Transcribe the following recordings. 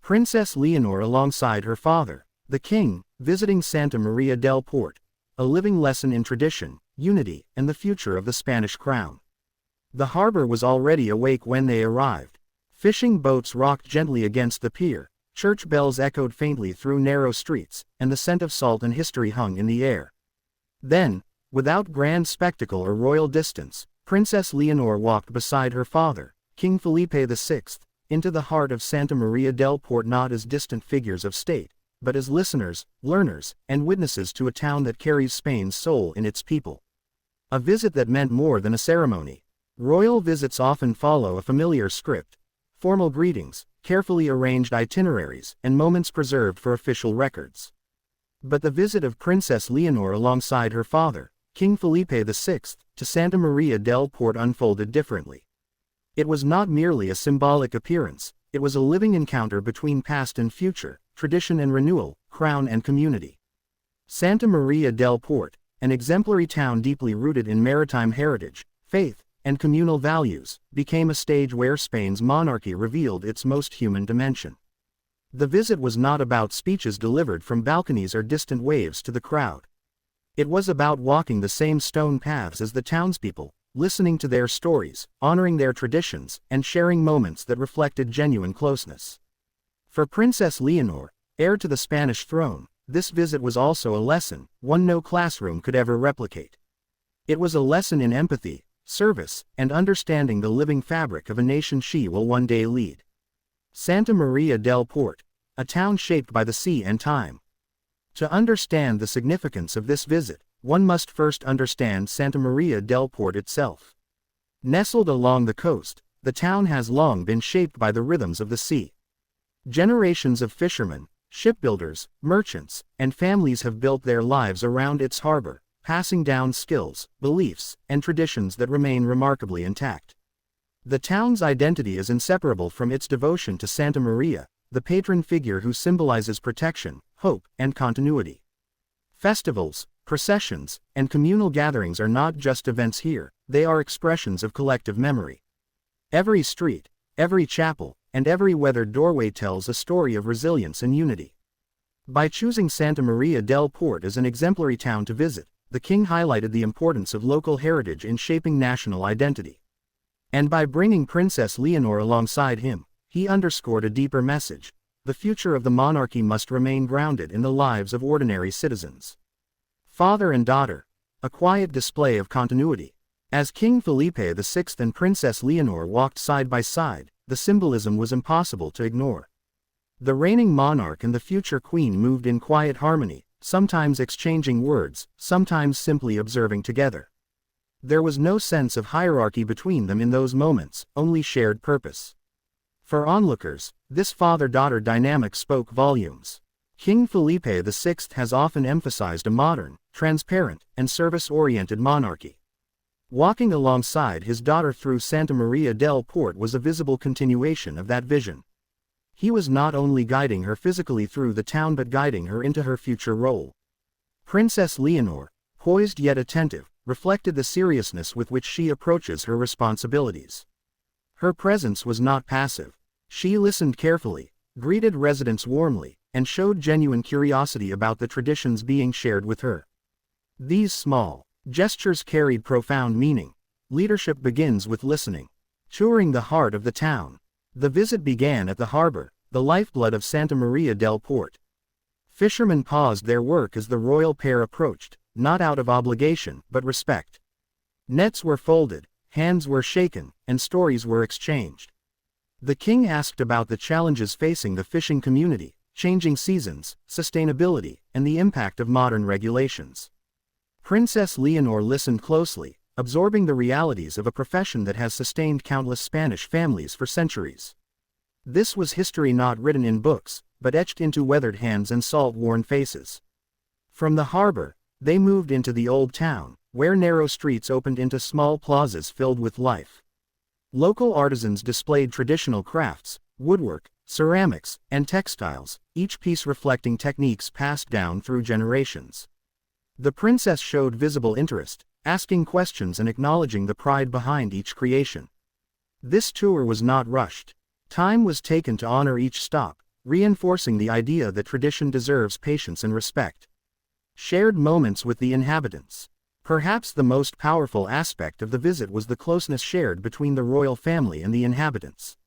Princess Leonor alongside her father, the king, visiting Santa Maria del Port, a living lesson in tradition, unity, and the future of the Spanish crown. The harbor was already awake when they arrived. Fishing boats rocked gently against the pier, church bells echoed faintly through narrow streets, and the scent of salt and history hung in the air. Then, without grand spectacle or royal distance, Princess Leonor walked beside her father, King Felipe VI, into the heart of Santa Maria del Port, not as distant figures of state, but as listeners, learners, and witnesses to a town that carries Spain's soul in its people. A visit that meant more than a ceremony. Royal visits often follow a familiar script: formal greetings, carefully arranged itineraries, and moments preserved for official records. But the visit of Princess Leonor alongside her father, King Felipe VI, to Santa Maria del Port unfolded differently. It was not merely a symbolic appearance, it was a living encounter between past and future, tradition and renewal, crown and community. Santa Maria del Port, an exemplary town deeply rooted in maritime heritage, faith, and communal values, became a stage where Spain's monarchy revealed its most human dimension. The visit was not about speeches delivered from balconies or distant waves to the crowd. It was about walking the same stone paths as the townspeople, listening to their stories, honoring their traditions, and sharing moments that reflected genuine closeness. For Princess Leonor, heir to the Spanish throne, this visit was also a lesson, one no classroom could ever replicate. It was a lesson in empathy, service, and understanding the living fabric of a nation she will one day lead. Santa Maria del Port, a town shaped by the sea and time. To understand the significance of this visit, one must first understand Santa Maria del Port itself. Nestled along the coast, the town has long been shaped by the rhythms of the sea. Generations of fishermen, shipbuilders, merchants, and families have built their lives around its harbor, passing down skills, beliefs, and traditions that remain remarkably intact. The town's identity is inseparable from its devotion to Santa Maria, the patron figure who symbolizes protection, hope, and continuity. Festivals, processions, and communal gatherings are not just events here, they are expressions of collective memory. Every street, every chapel, and every weathered doorway tells a story of resilience and unity. By choosing Santa Maria del Port as an exemplary town to visit, the king highlighted the importance of local heritage in shaping national identity. And by bringing Princess Leonor alongside him, he underscored a deeper message: the future of the monarchy must remain grounded in the lives of ordinary citizens. Father and daughter, a quiet display of continuity. As King Felipe VI and Princess Leonor walked side by side, the symbolism was impossible to ignore. The reigning monarch and the future queen moved in quiet harmony, sometimes exchanging words, sometimes simply observing together. There was no sense of hierarchy between them in those moments, only shared purpose. For onlookers, this father-daughter dynamic spoke volumes. King Felipe VI has often emphasized a modern, transparent, and service-oriented monarchy. Walking alongside his daughter through Santa Maria del Port was a visible continuation of that vision. He was not only guiding her physically through the town but guiding her into her future role. Princess Leonor, poised yet attentive, reflected the seriousness with which she approaches her responsibilities. Her presence was not passive. She listened carefully, greeted residents warmly, and showed genuine curiosity about the traditions being shared with her. These small gestures carried profound meaning. Leadership begins with listening. Touring the heart of the town, the visit began at the harbor, the lifeblood of Santa Maria del Port. Fishermen paused their work as the royal pair approached, not out of obligation but respect. Nets were folded, hands were shaken, and stories were exchanged. The king asked about the challenges facing the fishing community, changing seasons, sustainability, and the impact of modern regulations. Princess Leonor listened closely, absorbing the realities of a profession that has sustained countless Spanish families for centuries. This was history not written in books, but etched into weathered hands and salt-worn faces. From the harbor, they moved into the old town, where narrow streets opened into small plazas filled with life. Local artisans displayed traditional crafts, woodwork, ceramics, and textiles, each piece reflecting techniques passed down through generations. The princess showed visible interest, asking questions and acknowledging the pride behind each creation. This tour was not rushed. Time was taken to honor each stop, reinforcing the idea that tradition deserves patience and respect. Shared moments with the inhabitants. Perhaps the most powerful aspect of the visit was the closeness shared between the royal family and the inhabitants.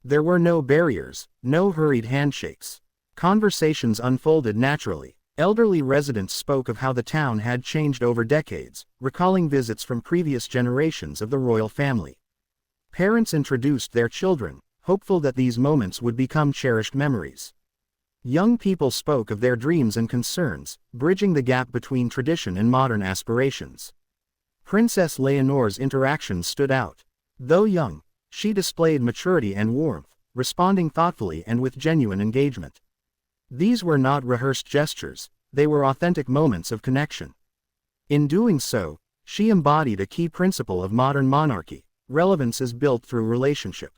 There were no barriers, no hurried handshakes. Conversations unfolded naturally. Elderly residents spoke of how the town had changed over decades, recalling visits from previous generations of the royal family. Parents introduced their children, hopeful that these moments would become cherished memories. Young people spoke of their dreams and concerns, bridging the gap between tradition and modern aspirations. Princess Leonor's interactions stood out. Though young, she displayed maturity and warmth, responding thoughtfully and with genuine engagement. These were not rehearsed gestures, they were authentic moments of connection. In doing so, she embodied a key principle of modern monarchy: relevance is built through relationship.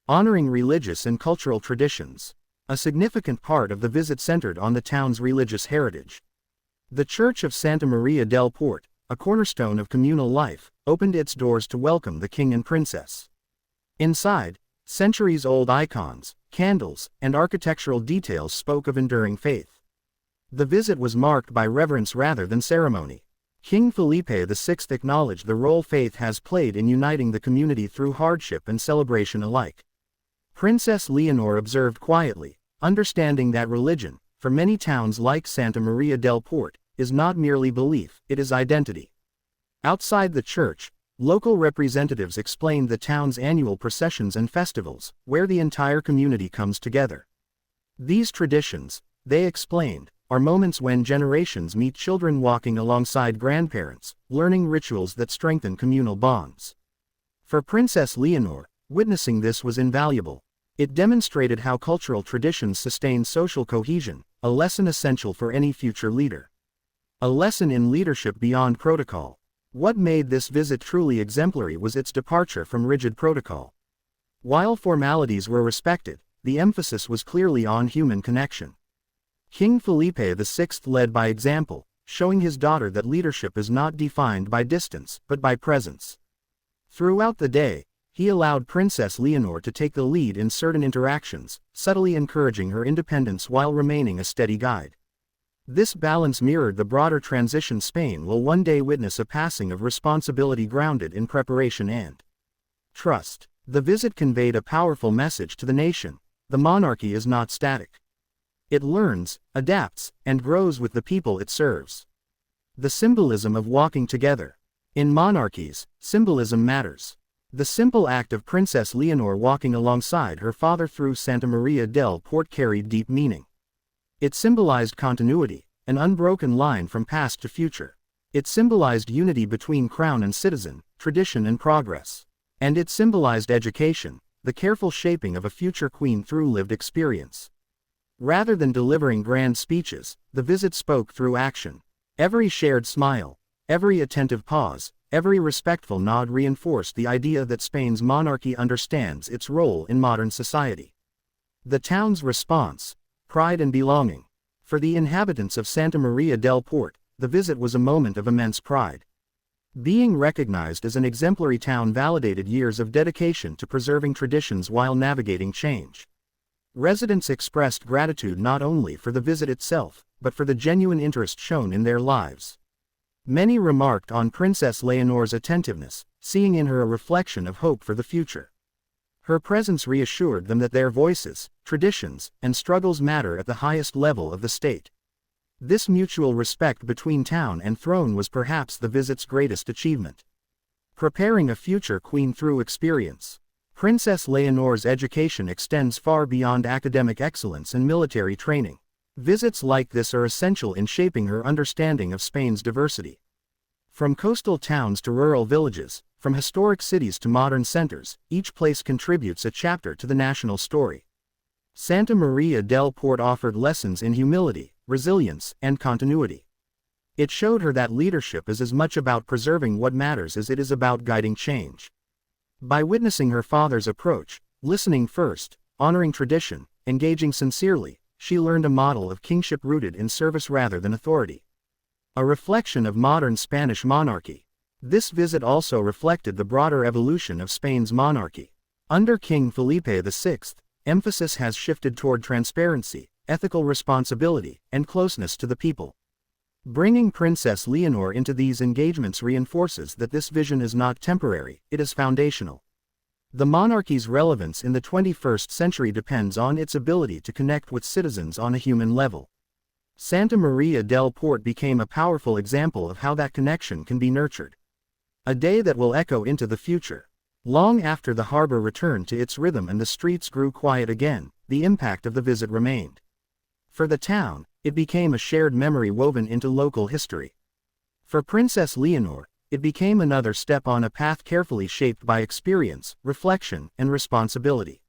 Honoring religious and cultural traditions. A significant part of the visit centered on the town's religious heritage. The Church of Santa Maria del Port, a cornerstone of communal life, opened its doors to welcome the king and princess. Inside, centuries-old icons, candles, and architectural details spoke of enduring faith. The visit was marked by reverence rather than ceremony. King Felipe VI acknowledged the role faith has played in uniting the community through hardship and celebration alike. Princess Leonor observed quietly, understanding that religion, for many towns like Santa Maria del Port, is not merely belief, it is identity. Outside the church, local representatives explained the town's annual processions and festivals, where the entire community comes together. These traditions, they explained, are moments when generations meet, children walking alongside grandparents, learning rituals that strengthen communal bonds. For Princess Leonor, witnessing this was invaluable. It demonstrated how cultural traditions sustain social cohesion, a lesson essential for any future leader. A lesson in leadership beyond protocol. What made this visit truly exemplary was its departure from rigid protocol. While formalities were respected, the emphasis was clearly on human connection. King Felipe VI led by example, showing his daughter that leadership is not defined by distance, but by presence. Throughout the day, he allowed Princess Leonor to take the lead in certain interactions, subtly encouraging her independence while remaining a steady guide. This balance mirrored the broader transition Spain will one day witness: a passing of responsibility grounded in preparation and trust. The visit conveyed a powerful message to the nation: the monarchy is not static. It learns, adapts, and grows with the people it serves. The symbolism of walking together. In monarchies, symbolism matters. The simple act of Princess Leonor walking alongside her father through Santa Maria del Port carried deep meaning. It symbolized continuity, an unbroken line from past to future. It symbolized unity between crown and citizen, tradition and progress. And it symbolized education, the careful shaping of a future queen through lived experience. Rather than delivering grand speeches, the visit spoke through action. Every shared smile, every attentive pause, every respectful nod reinforced the idea that Spain's monarchy understands its role in modern society. The town's response: pride and belonging. For the inhabitants of Santa Maria del Port, the visit was a moment of immense pride. Being recognized as an exemplary town validated years of dedication to preserving traditions while navigating change. Residents expressed gratitude not only for the visit itself, but for the genuine interest shown in their lives. Many remarked on Princess Leonor's attentiveness, seeing in her a reflection of hope for the future. Her presence reassured them that their voices, traditions, and struggles matter at the highest level of the state. This mutual respect between town and throne was perhaps the visit's greatest achievement. Preparing a future queen through experience. Princess Leonor's education extends far beyond academic excellence and military training. Visits like this are essential in shaping her understanding of Spain's diversity. From coastal towns to rural villages, from historic cities to modern centers, each place contributes a chapter to the national story. Santa Maria del Port offered lessons in humility, resilience, and continuity. It showed her that leadership is as much about preserving what matters as it is about guiding change. By witnessing her father's approach, listening first, honoring tradition, engaging sincerely, she learned a model of kingship rooted in service rather than authority. A reflection of modern Spanish monarchy. This visit also reflected the broader evolution of Spain's monarchy. Under King Felipe VI, emphasis has shifted toward transparency, ethical responsibility, and closeness to the people. Bringing Princess Leonor into these engagements reinforces that this vision is not temporary, it is foundational. The monarchy's relevance in the 21st century depends on its ability to connect with citizens on a human level. Santa Maria del Port became a powerful example of how that connection can be nurtured. A day that will echo into the future. Long after the harbor returned to its rhythm and the streets grew quiet again, the impact of the visit remained. For the town, it became a shared memory woven into local history. For Princess Leonor, it became another step on a path carefully shaped by experience, reflection, and responsibility.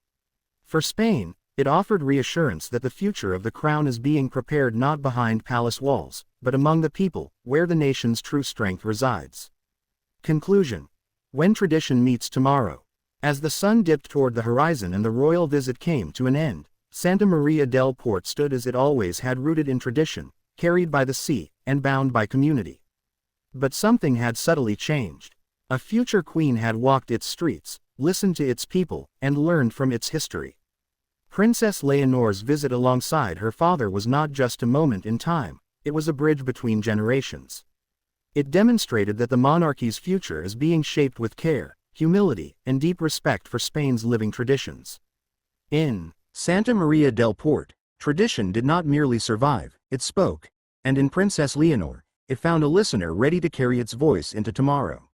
For Spain, it offered reassurance that the future of the crown is being prepared not behind palace walls, but among the people, where the nation's true strength resides. Conclusion. When tradition meets tomorrow. As the sun dipped toward the horizon and the royal visit came to an end, Santa Maria del Port stood as it always had, rooted in tradition, carried by the sea, and bound by community. But something had subtly changed. A future queen had walked its streets, listened to its people, and learned from its history. Princess Leonor's visit alongside her father was not just a moment in time, it was a bridge between generations. It demonstrated that the monarchy's future is being shaped with care, humility, and deep respect for Spain's living traditions. In Santa Maria del Port, tradition did not merely survive, it spoke, and in Princess Leonor, it found a listener ready to carry its voice into tomorrow.